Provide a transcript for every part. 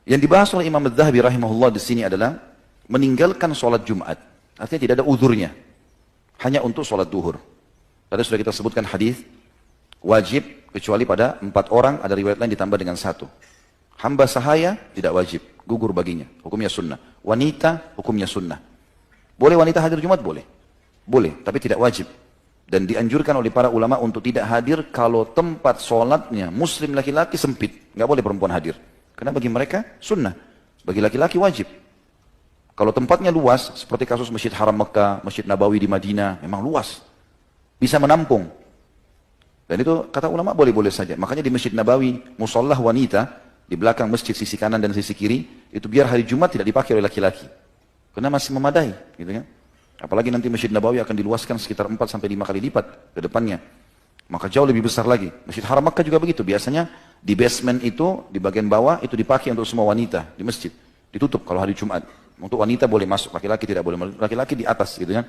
Yang dibahas oleh Imam Az-Zahabi rahimahullah di sini adalah meninggalkan sholat Jumat. Artinya tidak ada uzurnya. Hanya untuk sholat duhur. Tadi sudah kita sebutkan hadis wajib kecuali pada 4 orang, ada riwayat lain ditambah dengan 1. Hamba sahaya tidak wajib, gugur baginya, hukumnya sunnah. Wanita hukumnya sunnah. Boleh wanita hadir Jumat? Boleh. Boleh, tapi tidak wajib. Dan dianjurkan oleh para ulama untuk tidak hadir kalau tempat sholatnya muslim laki-laki sempit. Nggak boleh perempuan hadir. Karena bagi mereka sunnah, bagi laki-laki wajib. Kalau tempatnya luas, seperti kasus Masjid Haram Mekah, Masjid Nabawi di Madinah, memang luas. Bisa menampung. Dan itu kata ulama boleh-boleh saja. Makanya di Masjid Nabawi, musallah wanita, di belakang masjid sisi kanan dan sisi kiri, itu biar hari Jumat tidak dipakai oleh laki-laki. Karena masih memadai. Gitu kan? Apalagi nanti Masjid Nabawi akan diluaskan sekitar 4-5 kali lipat ke depannya. Maka jauh lebih besar lagi. Masjid Haram Mekah juga begitu. Biasanya di basement itu, di bagian bawah, itu dipakai untuk semua wanita di masjid. Ditutup kalau hari Jumat. Untuk wanita boleh masuk, laki-laki tidak boleh. Laki-laki di atas gitu kan.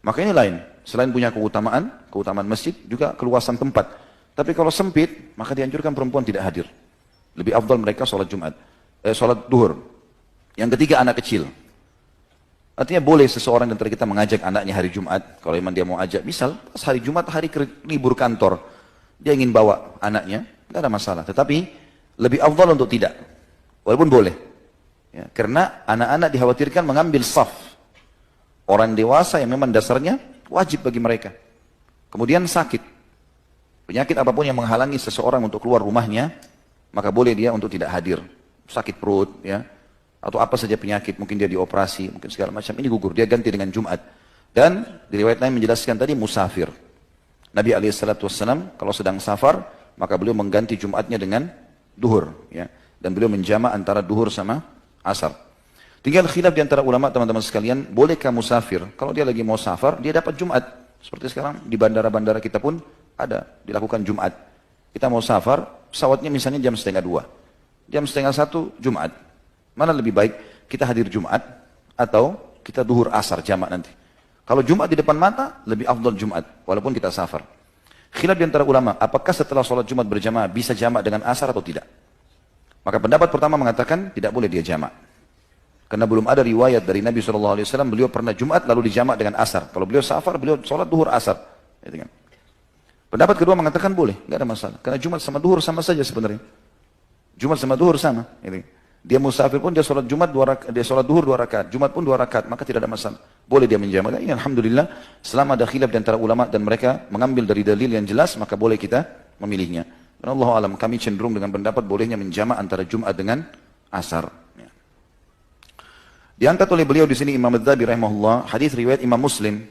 Maka ini lain. Selain punya keutamaan masjid, juga keluasan tempat. Tapi kalau sempit, maka dianjurkan perempuan tidak hadir. Lebih afdal mereka sholat Jumat. Sholat duhur. Yang ketiga, anak kecil. Artinya boleh seseorang di antara kita mengajak anaknya hari Jumat. Kalau memang dia mau ajak. Misal, pas hari Jumat, hari libur kantor. Dia ingin bawa anaknya. Tidak ada masalah. Tetapi, lebih afdal untuk tidak. Walaupun boleh. Ya, karena anak-anak dikhawatirkan mengambil saf. Orang dewasa yang memang dasarnya wajib bagi mereka. Kemudian sakit. Penyakit apapun yang menghalangi seseorang untuk keluar rumahnya, maka boleh dia untuk tidak hadir. Sakit perut, ya, atau apa saja penyakit, mungkin dia dioperasi, mungkin segala macam, ini gugur, dia ganti dengan Jumat. Dan di riwayat lain menjelaskan tadi musafir. Nabi SAW kalau sedang safar, maka beliau mengganti Jumatnya dengan duhur, ya, dan beliau menjama antara duhur sama asar. Tinggal khilaf di antara ulama teman-teman sekalian, bolehkah musafir? Kalau dia lagi mau safar, dia dapat Jumat. Seperti sekarang di bandara-bandara kita pun ada, dilakukan Jumat. Kita mau safar, pesawatnya misalnya jam 12:30. Jam 12:30 Jumat. Mana lebih baik kita hadir Jumat atau kita duhur asar jamak nanti? Kalau Jumat di depan mata, lebih afdal Jumat, walaupun kita safar. Khilaf di antara ulama, apakah setelah sholat Jumat berjamaah bisa jamak dengan asar atau tidak? Maka pendapat pertama mengatakan tidak boleh dia jamak. Karena belum ada riwayat dari Nabi SAW, beliau pernah Jumat lalu dijamak dengan asar. Kalau beliau safar, beliau sholat duhur asar. Pendapat kedua mengatakan boleh, nggak ada masalah. Karena Jumat sama duhur sama saja sebenarnya. Jumat sama duhur sama. Dia musafir pun dia sholat Jumat 2 rakaat, dia sholat duhur 2 rakaat, Jumat pun 2 rakaat, maka tidak ada masalah. Boleh dia menjamak. Ini alhamdulillah, selama ada khilaf di antara ulama dan mereka mengambil dari dalil yang jelas, maka boleh kita memilihnya. Dan Allah alam, kami cenderung dengan pendapat bolehnya menjamak antara Jumat dengan asar. Diangkat oleh beliau di sini Imam Az-Zahabi rahimahullah, hadis riwayat Imam Muslim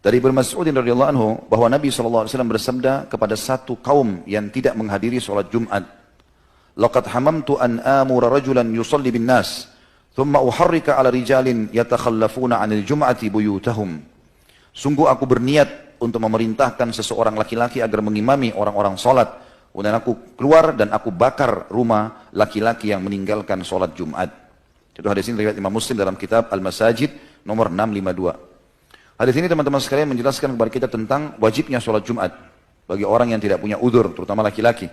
dari Ibnu Mas'ud radhiyallahu anhu bahwa Nabi SAW bersabda kepada satu kaum yang tidak menghadiri sholat Jumat, "Laqad hamamtu an amura rajulan yusalli bin nas, thumma uharrika ala rijalin yatakhallafuna 'anil jum'ati buyutahum." Sungguh aku berniat untuk memerintahkan seseorang laki-laki agar mengimami orang-orang sholat, kemudian aku keluar dan aku bakar rumah laki-laki yang meninggalkan sholat Jumat. Itu hadis ini riwayat Imam Muslim dalam kitab Al-Masajid nomor 652. Hadis ini teman-teman sekalian menjelaskan kepada kita tentang wajibnya sholat Jumat bagi orang yang tidak punya udzur, terutama laki-laki.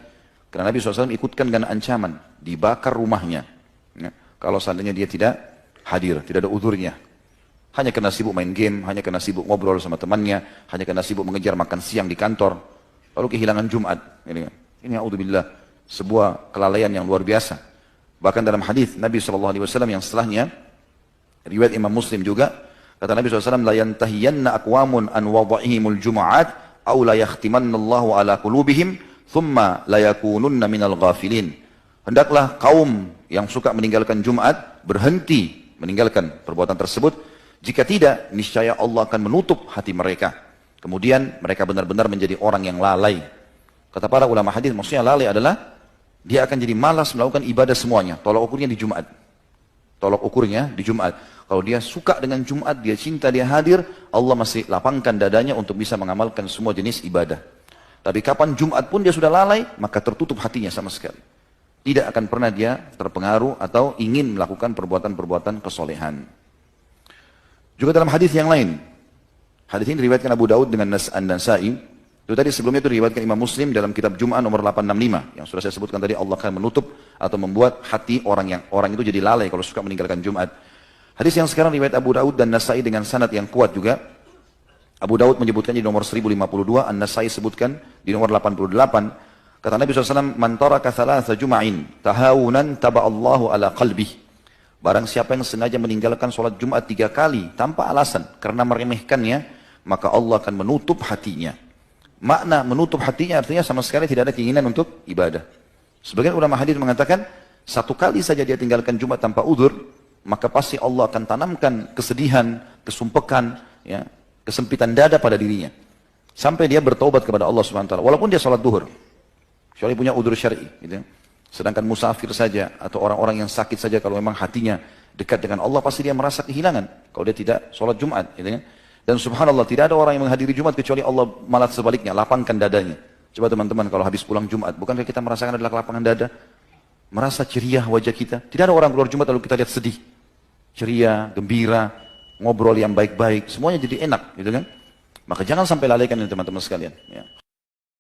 Karena Nabi SAW ikutkan dengan ancaman, dibakar rumahnya. Ya, kalau seandainya dia tidak hadir, tidak ada udzurnya. Hanya karena sibuk main game, hanya karena sibuk ngobrol sama temannya, hanya karena sibuk mengejar makan siang di kantor, lalu kehilangan Jumat. Ini a'udzubillah, sebuah kelalaian yang luar biasa. Bahkan dalam hadis Nabi SAW yang setelahnya, riwayat Imam Muslim juga, kata Nabi SAW, "La yantahiyanna aqwamun an wada'ihimul juma'at, aw la yakhtimannallahu ala qulubihim, thumma la yakununna minal ghafilin." Hendaklah kaum yang suka meninggalkan Jumat berhenti meninggalkan perbuatan tersebut. Jika tidak, niscaya Allah akan menutup hati mereka. Kemudian mereka benar-benar menjadi orang yang lalai. Kata para ulama hadis, maksudnya lalai adalah dia akan jadi malas melakukan ibadah semuanya. Tolak ukurnya di Jumat. Tolak ukurnya di Jumat. Kalau dia suka dengan Jumat, dia cinta, dia hadir, Allah masih lapangkan dadanya untuk bisa mengamalkan semua jenis ibadah. Tapi kapan Jumat pun dia sudah lalai, maka tertutup hatinya sama sekali. Tidak akan pernah dia terpengaruh atau ingin melakukan perbuatan-perbuatan kesolehan. Juga dalam hadis yang lain. Hadis ini diriwayatkan Abu Daud dengan An-Nasa'i Itu tadi sebelumnya itu diriwayatkan Imam Muslim dalam kitab Jum'ah nomor 865 yang sudah saya sebutkan tadi, Allah akan menutup atau membuat hati orang itu jadi lalai kalau suka meninggalkan Jumat. Hadis yang sekarang riwayat Abu Daud dan Nasai dengan sanad yang kuat juga. Abu Daud menyebutkannya di nomor 1052, An-Nasai sebutkan di nomor 88. Kata Nabi SAW, "Man taraka thalatha jum'ain tahawunan taba'allahu ala qalbih." Barang siapa yang sengaja meninggalkan sholat Jumat 3 kali tanpa alasan karena meremehkannya, maka Allah akan menutup hatinya. Makna menutup hatinya artinya sama sekali tidak ada keinginan untuk ibadah. Sebagian ulama hadis mengatakan, 1 kali saja dia tinggalkan Jumat tanpa udzur, maka pasti Allah akan tanamkan kesedihan, kesumpekan, ya, kesempitan dada pada dirinya. Sampai dia bertaubat kepada Allah SWT, walaupun dia sholat duhur. Kecuali punya udzur syar'i. Gitu. Sedangkan musafir saja, atau orang-orang yang sakit saja, kalau memang hatinya dekat dengan Allah, pasti dia merasa kehilangan. Kalau dia tidak sholat Jumat. Gitu. Dan subhanallah, tidak ada orang yang menghadiri Jumat kecuali Allah malah sebaliknya, lapangkan dadanya. Coba teman-teman kalau habis pulang Jumat, bukankah kita merasakan adalah lapangan dada? Merasa ceria wajah kita. Tidak ada orang keluar Jumat lalu kita lihat sedih. Ceria, gembira, ngobrol yang baik-baik, semuanya jadi enak, gitu kan? Maka jangan sampai lalaikan ini teman-teman sekalian. Ya.